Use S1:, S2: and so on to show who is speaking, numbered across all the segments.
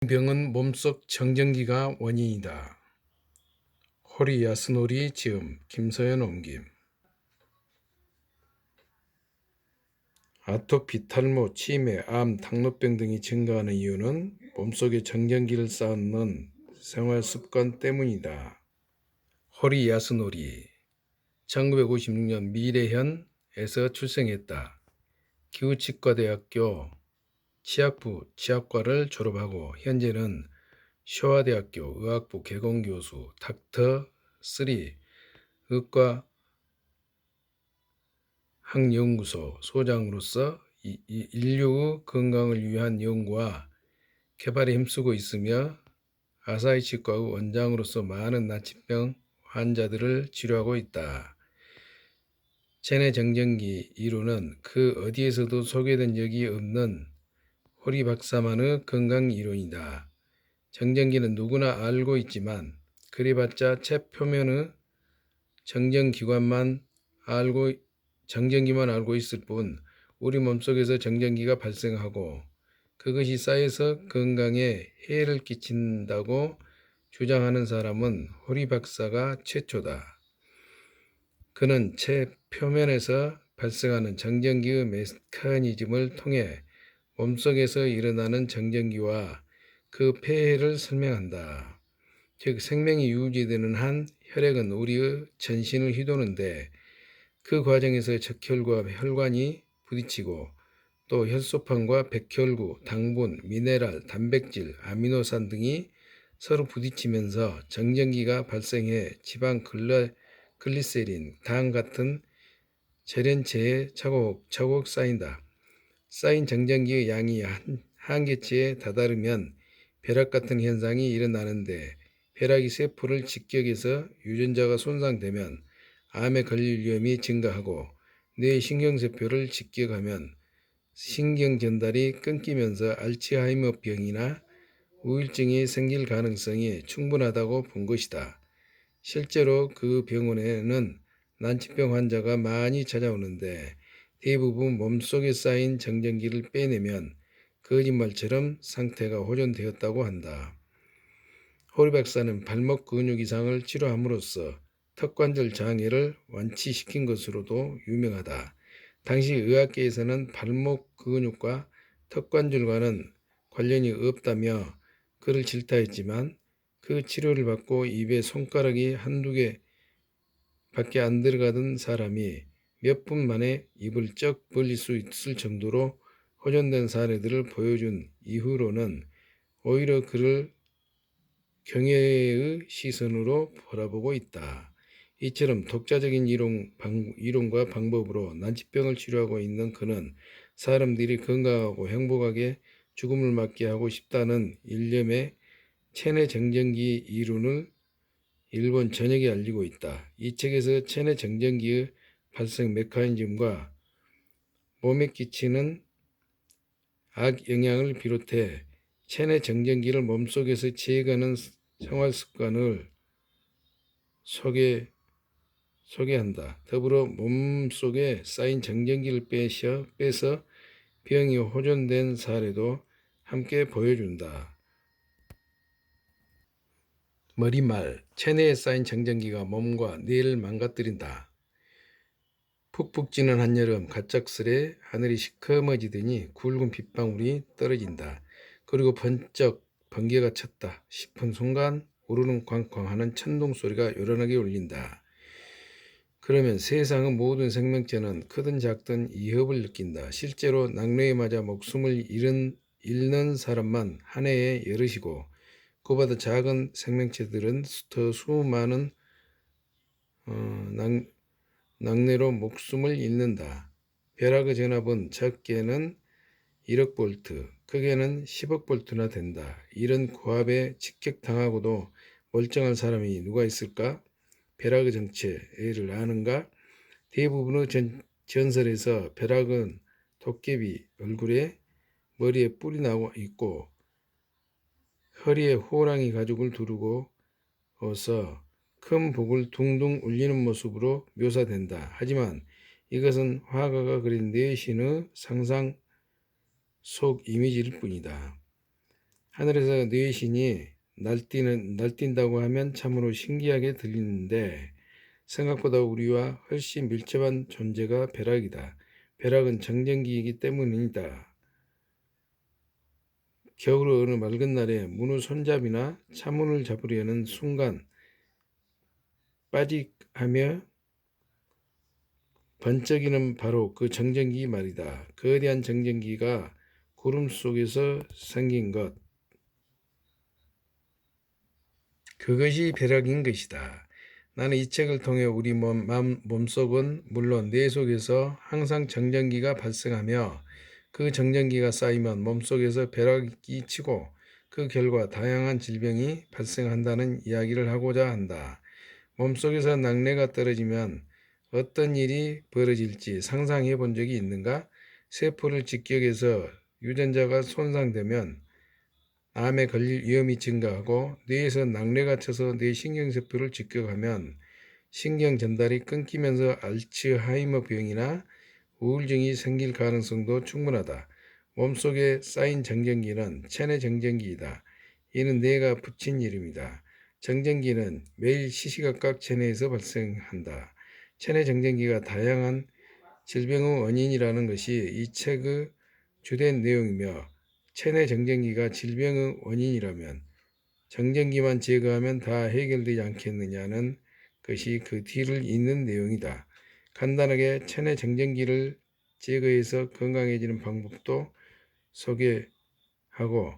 S1: 병은 몸속 정전기가 원인이다. 호리 야스놀이 지음 김서연 옮김. 아토피, 탈모, 치매, 암, 당뇨병 등이 증가하는 이유는 몸속에 정전기를 쌓는 생활습관 때문이다. 호리 야스놀이 1956년 미래현에서 출생했다. 기후치과대학교 치학부 치학과를 졸업하고 현재는 쇼와대학교 의학부 개공교수 닥터3 의과 학연구소 소장으로서 인류의 건강을 위한 연구와 개발에 힘쓰고 있으며 아사히 치과의 원장으로서 많은 나치병 환자들을 치료하고 있다. 체내 정전기 이론은 그 어디에서도 소개된 적이 없는 호리 박사만의 건강 이론이다. 정전기는 누구나 알고 있지만 그래봤자 체 표면의 정전기만 알고 있을 뿐 우리 몸속에서 정전기가 발생하고 그것이 쌓여서 건강에 해를 끼친다고 주장하는 사람은 호리 박사가 최초다. 그는 체 표면에서 발생하는 정전기의 메커니즘을 통해 몸속에서 일어나는 정전기와 그 폐해를 설명한다. 즉 생명이 유지되는 한 혈액은 우리의 전신을 휘도는데 그 과정에서 적혈과 혈관이 부딪히고 또 혈소판과 백혈구, 당분, 미네랄, 단백질, 아미노산 등이 서로 부딪히면서 정전기가 발생해 지방 글리세린, 당 같은 절연체에 차곡차곡 쌓인다. 쌓인 정전기의 양이 한계치에 다다르면 벼락 같은 현상이 일어나는데 벼락이 세포를 직격해서 유전자가 손상되면 암에 걸릴 위험이 증가하고 뇌 신경세포를 직격하면 신경 전달이 끊기면서 알츠하이머병이나 우울증이 생길 가능성이 충분하다고 본 것이다. 실제로 그 병원에는 난치병 환자가 많이 찾아오는데 대부분 몸속에 쌓인 정전기를 빼내면 거짓말처럼 상태가 호전되었다고 한다. 호리 박사는 발목 근육 이상을 치료함으로써 턱관절 장애를 완치시킨 것으로도 유명하다. 당시 의학계에서는 발목 근육과 턱관절과는 관련이 없다며 그를 질타했지만 그 치료를 받고 입에 손가락이 한두 개 밖에 안 들어가던 사람이 몇 분 만에 입을 쩍 벌릴 수 있을 정도로 호전된 사례들을 보여준 이후로는 오히려 그를 경외의 시선으로 바라보고 있다. 이처럼 독자적인 이론과 방법으로 난치병을 치료하고 있는 그는 사람들이 건강하고 행복하게 죽음을 맞게 하고 싶다는 일념의 체내 정전기 이론을 일본 전역에 알리고 있다. 이 책에서 체내 정전기의 발생 메커니즘과 몸에 끼치는 악영향을 비롯해 체내 정전기를 몸속에서 제거하는 생활습관을 소개한다. 더불어 몸속에 쌓인 정전기를 빼서 병이 호전된 사례도 함께 보여준다. 머리말, 체내에 쌓인 정전기가 몸과 뇌를 망가뜨린다. 푹푹 찌는 한여름 갑작스레 하늘이 시커머지더니 굵은 빗방울이 떨어진다. 그리고 번쩍 번개가 쳤다 싶은 순간 우르릉 쾅쾅하는 천둥 소리가 요란하게 울린다. 그러면 세상의 모든 생명체는 크든 작든 위협을 느낀다. 실제로 낙뢰에 맞아 목숨을 잃는 사람만 한 해에 여럿이고 그보다 작은 생명체들은 더 수많은 낙뢰로 목숨을 잃는다. 벼락의 전압은 적게는 1억 볼트, 크게는 10억 볼트나 된다. 이런 고압에 직격당하고도 멀쩡한 사람이 누가 있을까? 벼락의 정체를 아는가? 대부분의 전설에서 벼락은 도깨비 얼굴에 머리에 뿔이 나고 있고 허리에 호랑이 가죽을 두르고 어서 큰 복을 둥둥 울리는 모습으로 묘사된다. 하지만 이것은 화가가 그린 내신의 상상 속 이미지일 뿐이다. 하늘에서 네 신이 날뛴다고 하면 참으로 신기하게 들리는데 생각보다 우리와 훨씬 밀접한 존재가 벼락이다. 벼락은 정전기이기 때문이다. 겨울 어느 맑은 날에 문우 손잡이나 차문을 잡으려는 순간 빠직하며 번쩍이는 바로 그 정전기 말이다. 거대한 정전기가 구름 속에서 생긴 것. 그것이 벼락인 것이다. 나는 이 책을 통해 우리 몸속은 물론 뇌 속에서 항상 정전기가 발생하며 그 정전기가 쌓이면 몸속에서 벼락이 치고 그 결과 다양한 질병이 발생한다는 이야기를 하고자 한다. 몸속에서 낙뢰가 떨어지면 어떤 일이 벌어질지 상상해 본 적이 있는가? 세포를 직격해서 유전자가 손상되면 암에 걸릴 위험이 증가하고 뇌에서 낙뢰가 쳐서 뇌 신경세포를 직격하면 신경 전달이 끊기면서 알츠하이머 병이나 우울증이 생길 가능성도 충분하다. 몸속에 쌓인 정전기는 체내 정전기이다. 이는 뇌가 붙인 이름이다. 정전기는 매일 시시각각 체내에서 발생한다. 체내 정전기가 다양한 질병의 원인이라는 것이 이 책의 주된 내용이며 체내 정전기가 질병의 원인이라면 정전기만 제거하면 다 해결되지 않겠느냐는 것이 그 뒤를 잇는 내용이다. 간단하게 체내 정전기를 제거해서 건강해지는 방법도 소개하고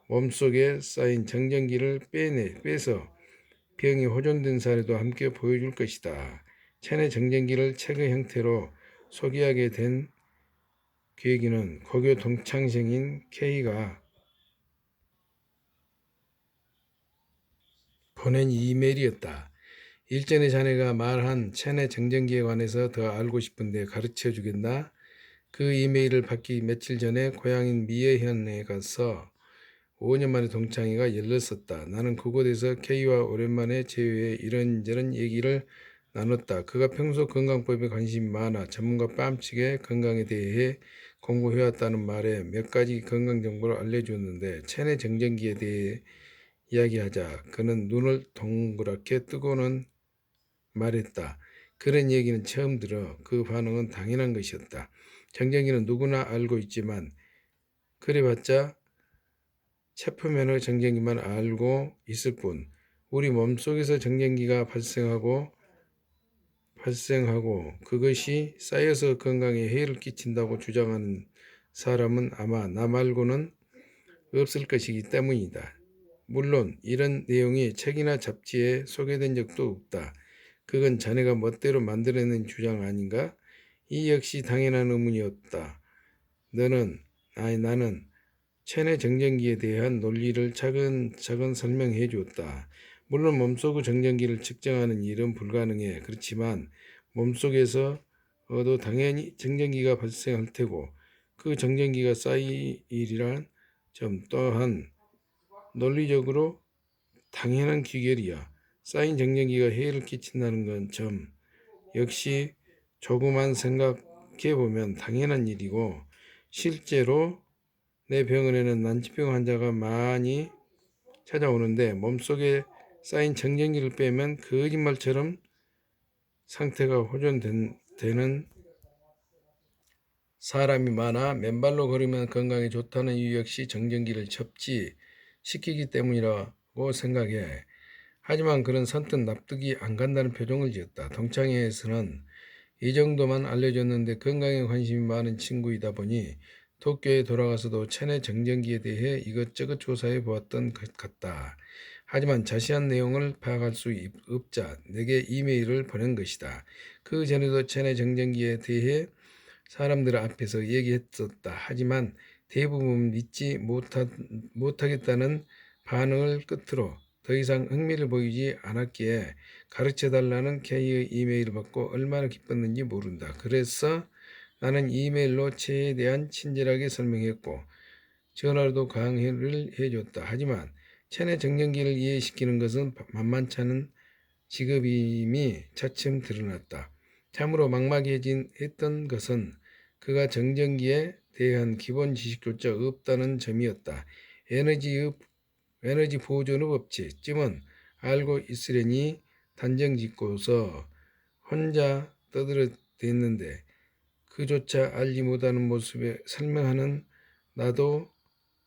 S1: 몸속에 쌓인 정전기를 빼서 병이 호전된 사례도 함께 보여줄 것이다. 체내 정전기를 책의 형태로 소개하게 된 계기는 고교 동창생인 K가 보낸 이메일이었다. 일전에 자네가 말한 체내 정전기에 관해서 더 알고 싶은데 가르쳐 주겠나? 그 이메일을 받기 며칠 전에 고향인 미에현에 가서 5년 만에 동창회가 열렸었다. 나는 그곳에서 K와 오랜만에 재회해 이런저런 얘기를 나눴다. 그가 평소 건강법에 관심이 많아 전문가 뺨치게 건강에 대해 공부해왔다는 말에 몇 가지 건강 정보를 알려주었는데 체내 정전기에 대해 이야기하자 그는 눈을 동그랗게 뜨고는 말했다. 그런 얘기는 처음 들어. 그 반응은 당연한 것이었다. 정전기는 누구나 알고 있지만 그래봤자 체표면의 정전기만 알고 있을 뿐 우리 몸속에서 정전기가 발생하고 그것이 쌓여서 건강에 해를 끼친다고 주장하는 사람은 아마 나 말고는 없을 것이기 때문이다. 물론 이런 내용이 책이나 잡지에 소개된 적도 없다. 그건 자네가 멋대로 만들어낸 주장 아닌가? 이 역시 당연한 의문이었다. 나는 체내 정전기에 대한 논리를 차근차근 설명해 주었다. 물론 몸속의 정전기를 측정하는 일은 불가능해. 그렇지만 몸속에서도 당연히 정전기가 발생할 테고 그 정전기가 쌓이리란 점 또한 논리적으로 당연한 귀결이야. 쌓인 정전기가 해를 끼친다는 건 점 역시 조금만 생각해 보면 당연한 일이고 실제로 내 병원에는 난치병 환자가 많이 찾아오는데 몸속에 쌓인 정전기를 빼면 거짓말처럼 상태가 호전되는 사람이 많아 맨발로 걸으면 건강에 좋다는 이유 역시 정전기를 접지시키기 때문이라고 생각해. 하지만 그런 선뜻 납득이 안 간다는 표정을 지었다. 동창회에서는 이 정도만 알려줬는데 건강에 관심이 많은 친구이다 보니 도쿄에 돌아가서도 체내 정전기에 대해 이것저것 조사해 보았던 것 같다. 하지만 자세한 내용을 파악할 수 없자 내게 이메일을 보낸 것이다. 그 전에도 체내 정전기에 대해 사람들 앞에서 얘기했었다. 하지만 대부분 믿지 못하겠다는 반응을 끝으로 더 이상 흥미를 보이지 않았기에 가르쳐달라는 K의 이메일을 받고 얼마나 기뻤는지 모른다. 그래서 나는 이메일로 체에 대한 친절하게 설명했고 전화로도 강의를 해줬다. 하지만 체내 정전기를 이해시키는 것은 만만치 않은 직업임이 차츰 드러났다. 참으로 막막했던 것은 그가 정전기에 대한 기본 지식조차 없다는 점이었다. 에너지 보존의 법칙쯤은 알고 있으려니 단정짓고서 혼자 떠들어댔는데 그조차 알지 못하는 모습에 설명하는 나도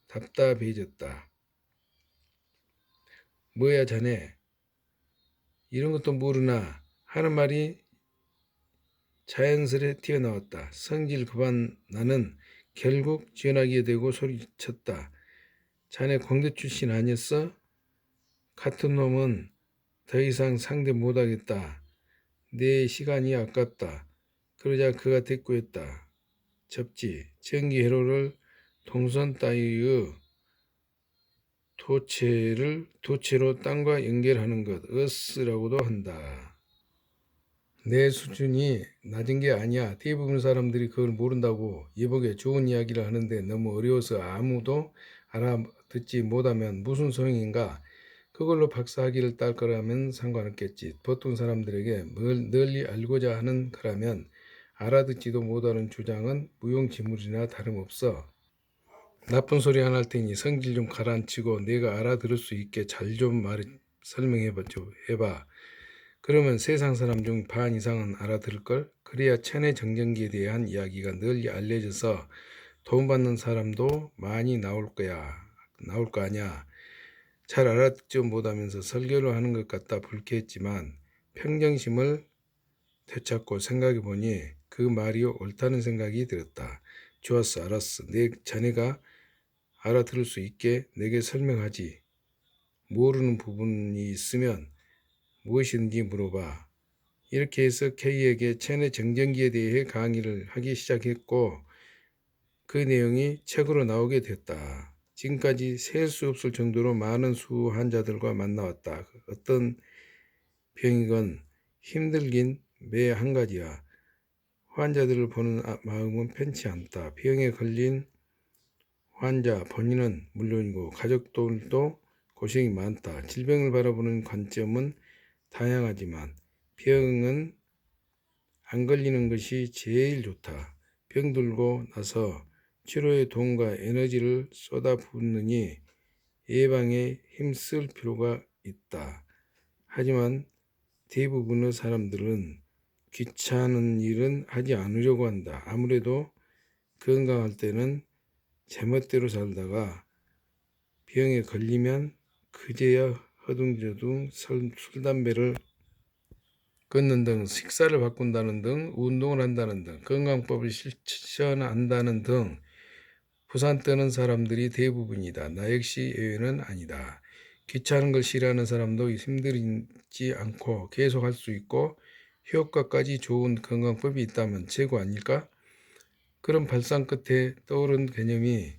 S1: 답답해졌다. 뭐야 자네 이런 것도 모르나 하는 말이 자연스레 튀어나왔다. 성질 급한 나는 결국 전화기에 대고 소리쳤다. 자네 공대 출신 아니었어? 같은 놈은 더 이상 상대 못하겠다. 내 시간이 아깝다. 그러자 그가 대꾸했다. 접지. 전기회로를 동선 따위의 도체로 땅과 연결하는 것, 어스라고도 한다. 내 수준이 낮은 게 아니야. 대부분 사람들이 그걸 모른다고. 예복에 좋은 이야기를 하는데 너무 어려워서 아무도 알아듣지 못하면 무슨 소용인가? 그걸로 박사학위를 딸 거라면 상관없겠지. 보통 사람들에게 널리 알고자 하는 거라면 알아듣지도 못하는 주장은 무용지물이나 다름없어. 나쁜 소리 안 할 테니 성질 좀 가라앉히고 내가 알아들을 수 있게 잘 좀 해봐. 그러면 세상 사람 중 반 이상은 알아들을걸? 그래야 체내 정전기에 대한 이야기가 널리 알려져서 도움받는 사람도 많이 나올 거 아냐. 잘 알아듣지 못하면서 설교를 하는 것 같다 불쾌했지만 평정심을 되찾고 생각해보니 그 말이 옳다는 생각이 들었다. 좋았어, 알았어. 자네가 알아들을 수 있게 내게 설명하지. 모르는 부분이 있으면 무엇이든지 물어봐. 이렇게 해서 K에게 체내 정전기에 대해 강의를 하기 시작했고 그 내용이 책으로 나오게 됐다. 지금까지 셀 수 없을 정도로 많은 수 환자들과 만나왔다. 어떤 병이건 힘들긴 매 한 가지야. 환자들을 보는 마음은 편치 않다. 병에 걸린 환자 본인은 물론이고 가족들도 고생이 많다. 질병을 바라보는 관점은 다양하지만 병은 안 걸리는 것이 제일 좋다. 병 들고 나서 치료에 돈과 에너지를 쏟아붓느니 예방에 힘쓸 필요가 있다. 하지만 대부분의 사람들은 귀찮은 일은 하지 않으려고 한다. 아무래도 건강할 때는 제멋대로 살다가 병에 걸리면 그제야 허둥저둥 술, 담배를 끊는 등 식사를 바꾼다는 등 운동을 한다는 등 건강법을 실천한다는 등 부산 뜨는 사람들이 대부분이다. 나 역시 예외는 아니다. 귀찮은 걸 싫어하는 사람도 힘들지 않고 계속 할 수 있고 효과까지 좋은 건강법이 있다면 최고 아닐까? 그런 발상 끝에 떠오른 개념이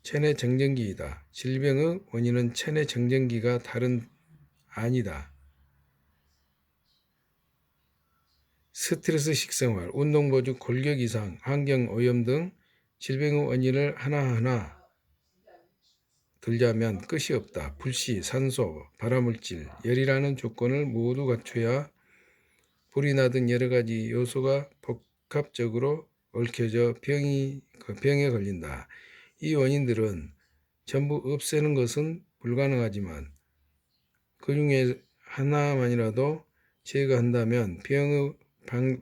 S1: 체내 정전기이다. 질병의 원인은 체내 정전기가 아니다. 스트레스, 식생활, 운동보주, 골격 이상, 환경오염 등 질병의 원인을 하나하나 들자면 끝이 없다. 불씨, 산소, 발암물질, 열이라는 조건을 모두 갖춰야 불이 나든 여러 가지 요소가 복합적으로 얽혀져 병에 걸린다. 이 원인들은 전부 없애는 것은 불가능하지만 그 중에 하나만이라도 제거한다면 병의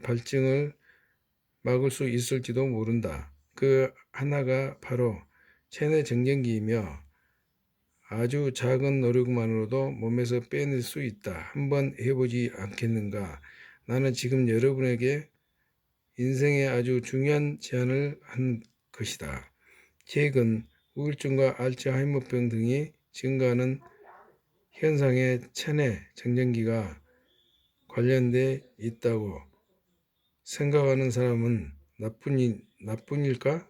S1: 발증을 막을 수 있을지도 모른다. 그 하나가 바로 체내 정전기이며 아주 작은 노력만으로도 몸에서 빼낼 수 있다. 한번 해보지 않겠는가? 나는 지금 여러분에게 인생에 아주 중요한 제안을 한 것이다. 최근 우울증과 알츠하이머병 등이 증가하는 현상에 체내 정전기가 관련돼 있다고 생각하는 사람은 나뿐일까?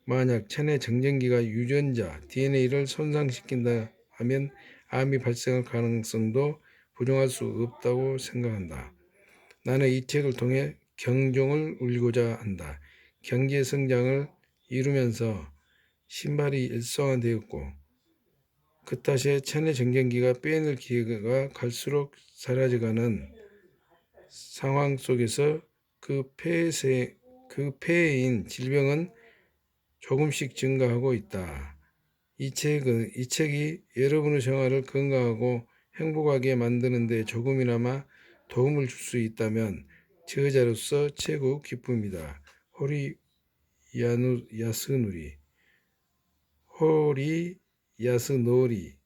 S1: 만약 체내 정전기가 유전자 DNA를 손상시킨다 하면 암이 발생할 가능성도 부정할 수 없다고 생각한다. 나는 이 책을 통해 경종을 울리고자 한다. 경제 성장을 이루면서 신발이 일상화되었고 그 탓에 체내 정전기가 빼낼 기회가 갈수록 사라져가는 상황 속에서 그 폐해인 질병은 조금씩 증가하고 있다. 이 책이 여러분의 생활을 건강하고 행복하게 만드는 데 조금이나마 도움을 줄 수 있다면 저자로서 최고 기쁩니다. 호리 야스누리 호리 야스노리